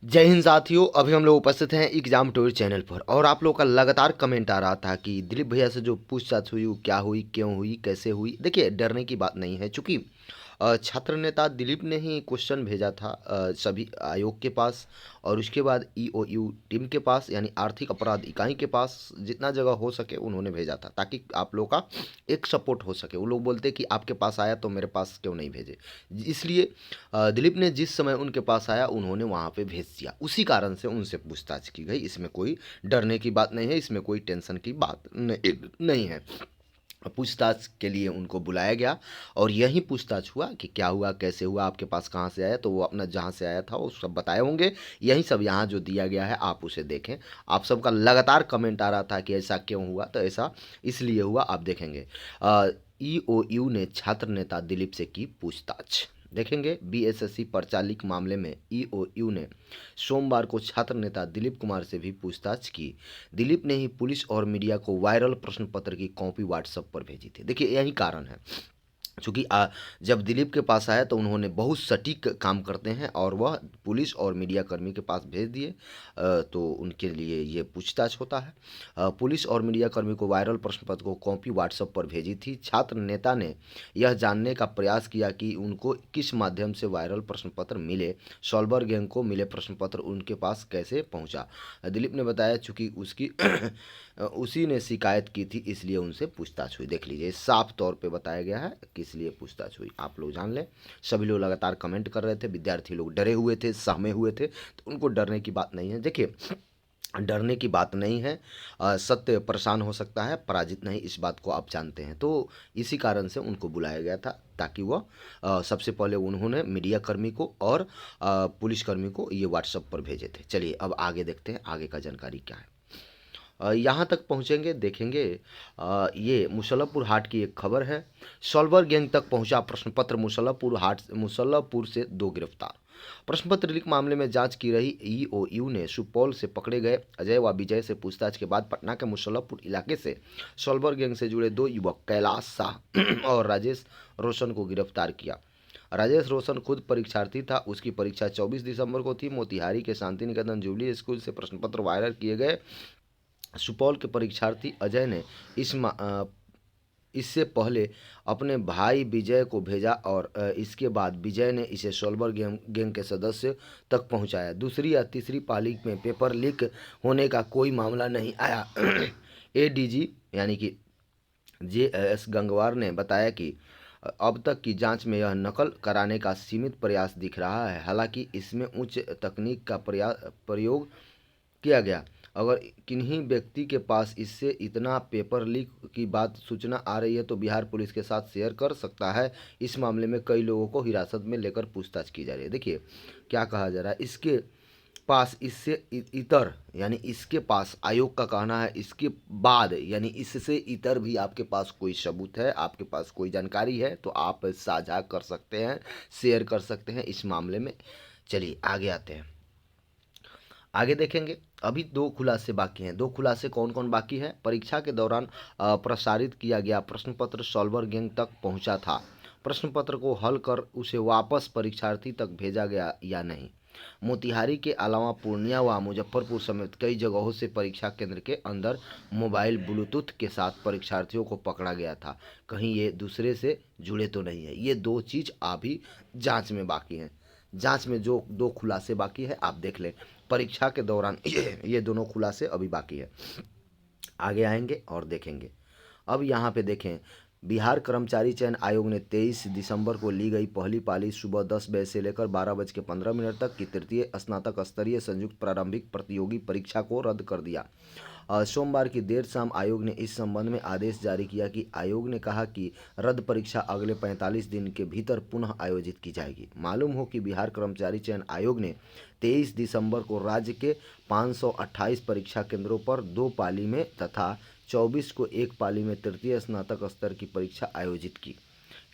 जय हिंद साथियों। अभी हम लोग उपस्थित हैं एग्जाम टूर चैनल पर और आप लोगों का लगातार कमेंट आ रहा था कि दिलीप भैया से जो पूछताछ हुई वो क्या हुई, क्यों हुई, कैसे हुई। देखिए, डरने की बात नहीं है, चूंकि छात्र नेता दिलीप ने ही क्वेश्चन भेजा था सभी आयोग के पास और उसके बाद ईओयू टीम के पास, यानी आर्थिक अपराध इकाई के पास जितना जगह हो सके उन्होंने भेजा था, ताकि आप लोगों का एक सपोर्ट हो सके। वो लोग बोलते कि आपके पास आया तो मेरे पास क्यों नहीं भेजे। इसलिए दिलीप ने जिस समय उनके पास आया उन्होंने वहाँ पे भेज दिया। उसी कारण से उनसे पूछताछ की गई। इसमें कोई डरने की बात नहीं है, इसमें कोई टेंशन की बात नहीं है। पूछताछ के लिए उनको बुलाया गया और यही पूछताछ हुआ कि क्या हुआ, कैसे हुआ, आपके पास कहाँ से आया। तो वो अपना जहाँ से आया था वो सब बताए होंगे। यही सब यहाँ जो दिया गया है आप उसे देखें। आप सबका लगातार कमेंट आ रहा था कि ऐसा क्यों हुआ, तो ऐसा इसलिए हुआ, आप देखेंगे। ईओयू ने छात्र नेता दिलीप से की पूछताछ। देखेंगे, बीएसएससी पर्चा लीक मामले में ईओयू ने सोमवार को छात्र नेता दिलीप कुमार से भी पूछताछ की। दिलीप ने ही पुलिस और मीडिया को वायरल प्रश्न पत्र की कॉपी व्हाट्सएप पर भेजी थी। देखिए, यही कारण है। चूँकि जब दिलीप के पास आया तो उन्होंने बहुत सटीक काम करते हैं और वह पुलिस और मीडिया कर्मी के पास भेज दिए। तो उनके लिए ये पूछताछ होता है। पुलिस और मीडिया कर्मी को वायरल प्रश्न पत्र को कॉपी व्हाट्सएप पर भेजी थी। छात्र नेता ने यह जानने का प्रयास किया कि उनको किस माध्यम से वायरल प्रश्न पत्र मिले, सॉल्वर गैंग को मिले प्रश्न पत्र उनके पास कैसे पहुंचा। दिलीप ने बताया चूँकि उसकी उसी ने शिकायत की थी, इसलिए उनसे पूछताछ हुई। देख लीजिए, साफ तौर पे बताया गया है किस लिए पूछताछ हुई, आप लोग जान लें। सभी लोग लगातार कमेंट कर रहे थे, विद्यार्थी लोग डरे हुए थे, सहमे हुए थे, तो उनको डरने की बात नहीं है। देखिए, डरने की बात नहीं है। सत्य परेशान हो सकता है, पराजित नहीं, इस बात को आप जानते हैं। तो इसी कारण से उनको बुलाया गया था, ताकि वह सबसे पहले उन्होंने मीडिया कर्मी को और पुलिसकर्मी को ये व्हाट्सएप पर भेजे थे। चलिए अब आगे देखते हैं आगे का जानकारी क्या है। यहाँ तक पहुँचेंगे, देखेंगे। ये मुसल्लमपुर हाट की एक खबर है। सॉल्वर गैंग तक पहुंचा प्रश्न पत्र, मुसल्लमपुर से 2 गिरफ्तार। प्रश्न पत्र लीक मामले में जांच की रही ईओयू ने सुपौल से पकड़े गए अजय व विजय से पूछताछ के बाद पटना के मुसल्लमपुर इलाके से सॉल्वर गैंग से जुड़े 2 युवक कैलाश शाह और राजेश रोशन को गिरफ्तार किया। राजेश रोशन खुद परीक्षार्थी था। उसकी परीक्षा 24 दिसंबर को थी। मोतिहारी के शांति निकेतन जुबली स्कूल से प्रश्न पत्र वायरल किए गए। सुपौल के परीक्षार्थी अजय ने इससे पहले अपने भाई विजय को भेजा और इसके बाद विजय ने इसे सोल्वर गैंग के सदस्य तक पहुंचाया। दूसरी या तीसरी पाली में पेपर लीक होने का कोई मामला नहीं आया। एडीजी यानी कि जेएस गंगवार ने बताया कि अब तक की जांच में यह नकल कराने का सीमित प्रयास दिख रहा है। हालांकि इसमें उच्च तकनीक का प्रयोग किया गया। अगर किन्हीं व्यक्ति के पास इससे इतना पेपर लीक की बात सूचना आ रही है तो बिहार पुलिस के साथ शेयर कर सकता है। इस मामले में कई लोगों को हिरासत में लेकर पूछताछ की जा रही है। देखिए क्या कहा जा रहा है, इसके पास इससे इतर, यानी इसके पास, आयोग का कहना है इसके बाद, यानी इससे इतर भी आपके पास कोई सबूत है, आपके पास कोई जानकारी है तो आप साझा कर सकते हैं, शेयर कर सकते हैं इस मामले में। चलिए आगे आते हैं, आगे देखेंगे। अभी 2 खुलासे बाकी हैं। 2 खुलासे कौन कौन बाकी है? परीक्षा के दौरान प्रसारित किया गया प्रश्न पत्र सॉल्वर गैंग तक पहुंचा था। प्रश्न पत्र को हल कर उसे वापस परीक्षार्थी तक भेजा गया या नहीं। मोतिहारी के अलावा पूर्णिया व मुजफ्फरपुर समेत कई जगहों से परीक्षा केंद्र के अंदर मोबाइल ब्लूटूथ के साथ परीक्षार्थियों को पकड़ा गया था। कहीं ये दूसरे से जुड़े तो नहीं है। ये 2 चीज़ अभी जांच में बाकी हैं। जांच में जो 2 खुलासे बाकी है आप देख लें। परीक्षा के दौरान ये दोनों खुलासे अभी बाकी है। आगे आएंगे और देखेंगे। अब यहाँ पे देखें, बिहार कर्मचारी चयन आयोग ने 23 दिसंबर को ली गई पहली पाली सुबह 10 बजे से लेकर 12:15 तक की तृतीय स्नातक स्तरीय संयुक्त प्रारंभिक प्रतियोगी परीक्षा को रद्द कर दिया। सोमवार की देर शाम आयोग ने इस संबंध में आदेश जारी किया कि आयोग ने कहा कि रद्द परीक्षा अगले 45 दिन के भीतर पुनः आयोजित की जाएगी। मालूम हो कि बिहार कर्मचारी चयन आयोग ने 23 दिसंबर को राज्य के 528 परीक्षा केंद्रों पर 2 पाली में तथा 24 को 1 पाली में तृतीय स्नातक स्तर की परीक्षा आयोजित की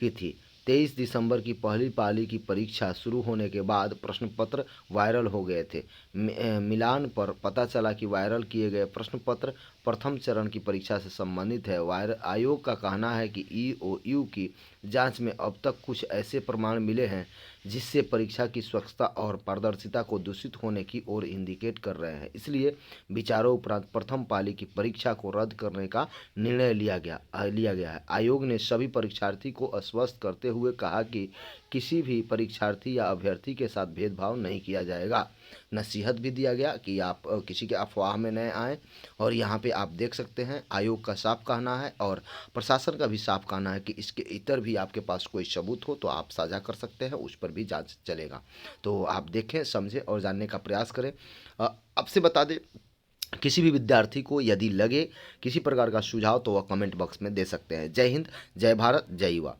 थी। 23 दिसंबर की पहली पाली की परीक्षा शुरू होने के बाद प्रश्न पत्र वायरल हो गए थे। मिलान पर पता चला कि वायरल किए गए प्रश्न पत्र प्रथम चरण की परीक्षा से संबंधित है। आयोग का कहना है कि ईओयू की जांच में अब तक कुछ ऐसे प्रमाण मिले हैं जिससे परीक्षा की स्वच्छता और पारदर्शिता को दूषित होने की ओर इंडिकेट कर रहे हैं। इसलिए विचारों उपरांत प्रथम पाली की परीक्षा को रद्द करने का निर्णय लिया गया है। आयोग ने सभी परीक्षार्थी को आश्वस्त करते हुए कहा कि किसी भी परीक्षार्थी या अभ्यर्थी के साथ भेदभाव नहीं किया जाएगा। नसीहत भी दिया गया कि आप किसी के अफवाह में न आएँ। और यहाँ पे आप देख सकते हैं आयोग का साफ कहना है और प्रशासन का भी साफ कहना है कि इसके इतर भी आपके पास कोई सबूत हो तो आप साझा कर सकते हैं, उस पर भी जांच चलेगा। तो आप देखें, समझें और जानने का प्रयास करें। आपसे बता दें, किसी भी विद्यार्थी को यदि लगे किसी प्रकार का सुझाव तो वह कमेंट बॉक्स में दे सकते हैं। जय हिंद, जय भारत, जय युवा।